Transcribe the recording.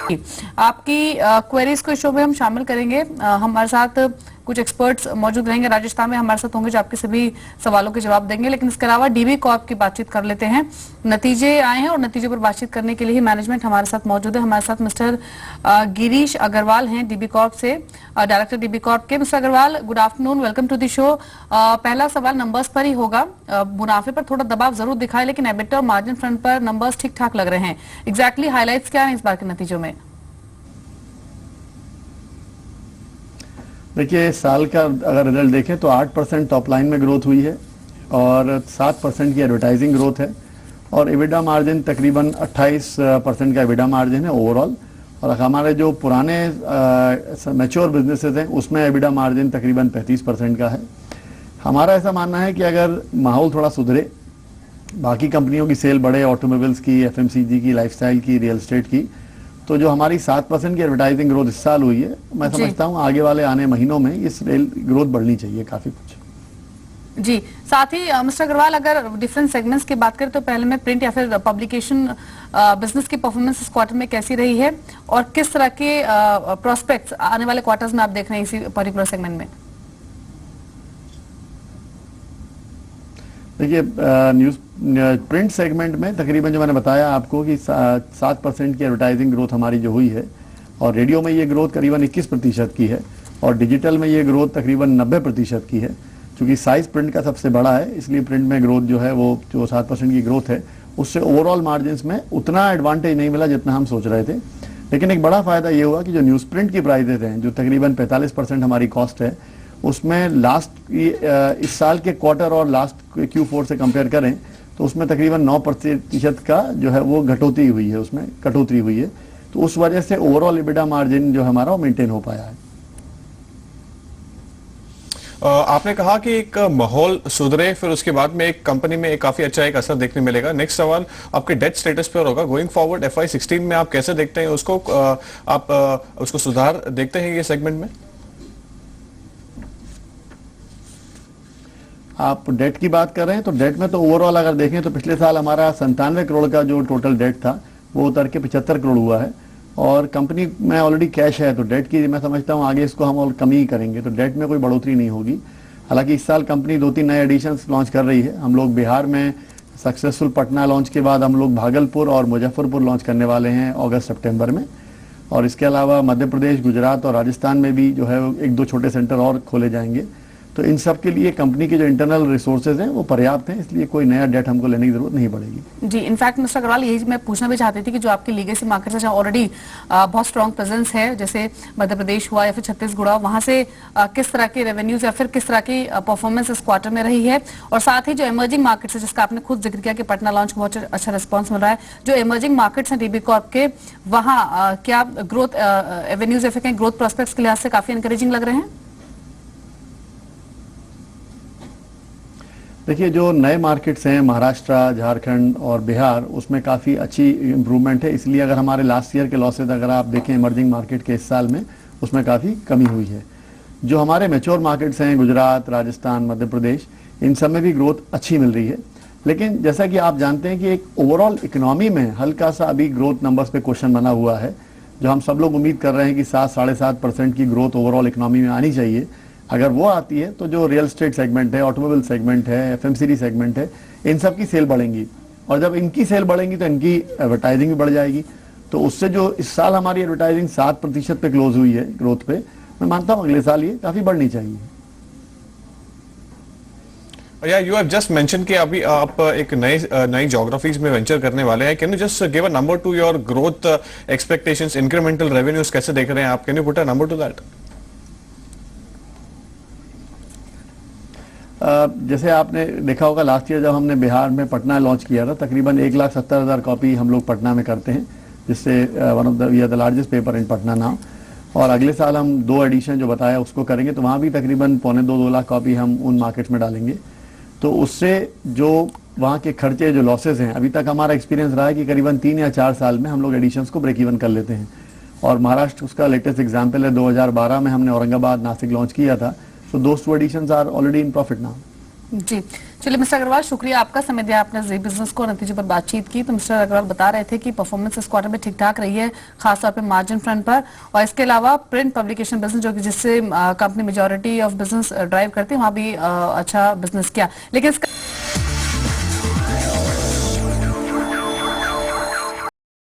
आपकी क्वेरीज को शो में हम शामिल करेंगे। हमारे साथ कुछ एक्सपर्ट्स मौजूद रहेंगे, राजस्थान में हमारे साथ होंगे जो आपके सभी सवालों के जवाब देंगे। लेकिन इसके अलावा डीबी कॉर्प की बातचीत कर लेते हैं। नतीजे आए हैं और नतीजे पर बातचीत करने के लिए ही मैनेजमेंट हमारे साथ मौजूद है। हमारे साथ मिस्टर गिरीश अग्रवाल हैं डीबी कॉर्प से, डायरेक्टर डीबी कॉर्प के। Mister Agarwal, good afternoon, welcome to the show. पहला सवाल नंबर्स पर ही होगा। मुनाफे पर थोड़ा दबाव जरूर दिखाए, लेकिन एबिटा और मार्जिन फ्रंट पर नंबर्स ठीक ठाक लग रहे हैं। एग्जैक्टली हाईलाइट्स क्या है इस बार के नतीजों में? देखिए, साल का अगर रिजल्ट देखें तो 8% टॉप लाइन में ग्रोथ हुई है और 7% की एडवर्टाइजिंग ग्रोथ है और एबिटा मार्जिन तकरीबन 28% का एबिटा मार्जिन है ओवरऑल। और हमारे जो पुराने मैच्योर बिजनेसेस हैं उसमें एबिटा मार्जिन तकरीबन 35% का है। हमारा ऐसा मानना है कि अगर माहौल थोड़ा सुधरे, बाकी कंपनियों की सेल बढ़े, ऑटोमोबाइल्स की, एफएमसीजी की, लाइफस्टाइल की, रियल एस्टेट की, तो जो हमारी 7% की एडवर्टाइजिंग ग्रोथ इस साल हुई है, मैं समझता हूं आगे वाले आने महीनों में इस ग्रोथ बढ़नी चाहिए काफी कुछ। जी, साथ ही मिस्टर अग्रवाल, अगर डिफरेंट सेगमेंट्स की बात करें तो पहले में प्रिंट या फिर पब्लिकेशन बिजनेस की परफॉर्मेंस इस क्वार्टर में कैसी रही है और किस तरह के प्रोस्पेक्ट्स आने वाले क्वार्टर्स में आप देख रहे हैं इसी पर्टिकुलर सेगमेंट में? देखिए, न्यूज प्रिंट सेगमेंट में तकरीबन जो मैंने बताया आपको कि 7% की एडवर्टाइजिंग ग्रोथ हमारी जो हुई है और रेडियो में ये ग्रोथ करीबन 21% की है और डिजिटल में ये ग्रोथ तकरीबन 90% की है। क्योंकि साइज प्रिंट का सबसे बड़ा है, इसलिए प्रिंट में ग्रोथ जो है वो जो 7% की ग्रोथ है उससे ओवरऑल मार्जिन में उतना एडवांटेज नहीं मिला जितना हम सोच रहे थे। लेकिन एक बड़ा फायदा ये हुआ कि जो न्यूज प्रिंट की प्राइजेज हैं, जो तकरीबन 45% हमारी कॉस्ट है, उसमें लास्ट इस साल के क्वार्टर और लास्ट Q4 से कंपेयर करें तो उसमें तकरीबन 9% का जो है वो घटोतरी हुई है, उसमें कटौती हुई है। तो उस वजह से ओवरऑल एबिटा मार्जिन जो हमारा वो मेंटेन हो पाया है। आपने कहा कि एक माहौल सुधरे, फिर उसके बाद में एक कंपनी में एक काफी अच्छा एक असर देखने मिलेगा। नेक्स्ट सवाल आपके डेट स्टेटस पर होगा। गोइंग फॉरवर्ड FY16 में आप कैसे देखते हैं उसको? आप उसको सुधार देखते हैं ये सेगमेंट में? आप डेट की बात कर रहे हैं तो डेट में तो ओवरऑल अगर देखें तो पिछले साल हमारा 97 करोड़ का जो टोटल डेट था वो उतर के 75 करोड़ हुआ है और कंपनी में ऑलरेडी कैश है, तो डेट की मैं समझता हूं आगे इसको हम और कमी ही करेंगे, तो डेट में कोई बढ़ोतरी नहीं होगी। हालांकि इस साल कंपनी 2-3 नए एडिशंस लॉन्च कर रही है। हम लोग बिहार में सक्सेसफुल पटना लॉन्च के बाद हम लोग भागलपुर और मुजफ्फरपुर लॉन्च करने वाले हैं अगस्त सितंबर में। और इसके अलावा मध्य प्रदेश, गुजरात और राजस्थान में भी जो है 1-2 छोटे सेंटर और खोले जाएंगे। तो इन सब के लिए कंपनी के जो इंटरनल रिसोर्सेज हैं वो पर्याप्त हैं, इसलिए कोई नया डेट हमको लेने की जरूरत नहीं पड़ेगी। जी, इनफैक्ट मिस्टर अग्रवाल, यही मैं पूछना भी चाहती थी कि जो आपकी लीगेसी मार्केट है जहाँ ऑलरेडी बहुत स्ट्रॉन्ग प्रेजेंस है, जैसे मध्य प्रदेश हुआ या फिर छत्तीसगढ़ हुआ, वहां से किस तरह के रेवेन्यूज या फिर किस तरह की परफॉर्मेंस इस क्वार्टर में रही है? और साथ ही जो इमर्जिंग मार्केट्स है, जिसका आपने खुद जिक्र किया कि पटना लॉन्च को बहुत अच्छा रिस्पॉन्स मिल रहा है, जो इमर्जिंग मार्केट्स हैं डीबी कॉर्प के, वहाँ क्या ग्रोथ रेवेन्यूज या फिर ग्रोथ प्रोस्पेक्ट्स के लिहाज से काफी इंकरेजिंग लग रहे हैं? देखिए, जो नए मार्केट्स हैं महाराष्ट्र, झारखंड और बिहार, उसमें काफ़ी अच्छी इम्प्रूवमेंट है। इसलिए अगर हमारे लास्ट ईयर के लॉसेज अगर आप देखें इमर्जिंग मार्केट के इस साल में, उसमें काफ़ी कमी हुई है। जो हमारे मैच्योर मार्केट्स हैं गुजरात, राजस्थान, मध्य प्रदेश, इन सब में भी ग्रोथ अच्छी मिल रही है। लेकिन जैसा कि आप जानते हैं कि एक ओवरऑल इकोनॉमी में हल्का सा अभी ग्रोथ नंबर्स पे क्वेश्चन बना हुआ है। जो हम सब लोग उम्मीद कर रहे हैं कि 7-7.5% की ग्रोथ ओवरऑल इकोनॉमी में आनी चाहिए, अगर वो आती है तो जो रियल एस्टेट सेगमेंट है, ऑटोमोबाइल सेगमेंट है, एफएमसीजी सेगमेंट है, इन सब की सेल बढ़ेंगी और जब इनकी सेल बढ़ेंगी तो इनकी एडवर्टाइजिंग भी बढ़ जाएगी। तो उससे जो इस साल हमारी एडवर्टाइजिंग 7% पे क्लोज हुई है ग्रोथ पे, मैं मानता हूँ अगले साल ये काफी बढ़नी चाहिए। या यू हैव जस्ट मेंशन कि अभी आप एक नई ज्योग्राफीज में वेंचर करने वाले हैं। Can you just give a number two your growth expectations, incremental revenues कैसे देख रहे हैं आप? Can you put a number two that? जैसे आपने देखा होगा लास्ट ईयर जब हमने बिहार में पटना लॉन्च किया था, तकरीबन 1,70,000 कॉपी हम लोग पटना में करते हैं, जिससे we are the largest paper in Patna now. और अगले साल हम 2 एडिशन जो बताया उसको करेंगे, तो वहाँ भी तकरीबन 1.25-2 लाख कॉपी हम उन मार्केट्स में डालेंगे। तो उससे जो वहाँ के खर्चे, जो लॉसेज हैं, अभी तक हमारा एक्सपीरियंस रहा है कि करीबन 3 या 4 साल में हम लोग एडिशंस को ब्रेक इवन कर लेते हैं। और महाराष्ट्र उसका लेटेस्ट एग्जाम्पल है। 2012 में हमने औरंगाबाद, नासिक लॉन्च किया था। So those 2 additions are already in profit now. जी, चलिए मिस्टर अग्रवाल, शुक्रिया आपका, समय दिया आपने जी बिजनेस को नतीजे पर बातचीत की। तो मिस्टर अग्रवाल बता रहे थे कि परफॉर्मेंस इस क्वार्टर में ठीक ठाक रही है, खासतौर पे मार्जिन फ्रंट पर, और इसके अलावा प्रिंट पब्लिकेशन बिजनेस जो कि जिससे company majority of business drive करती है, वहां भी अच्छा बिजनेस किया। लेकिन इसका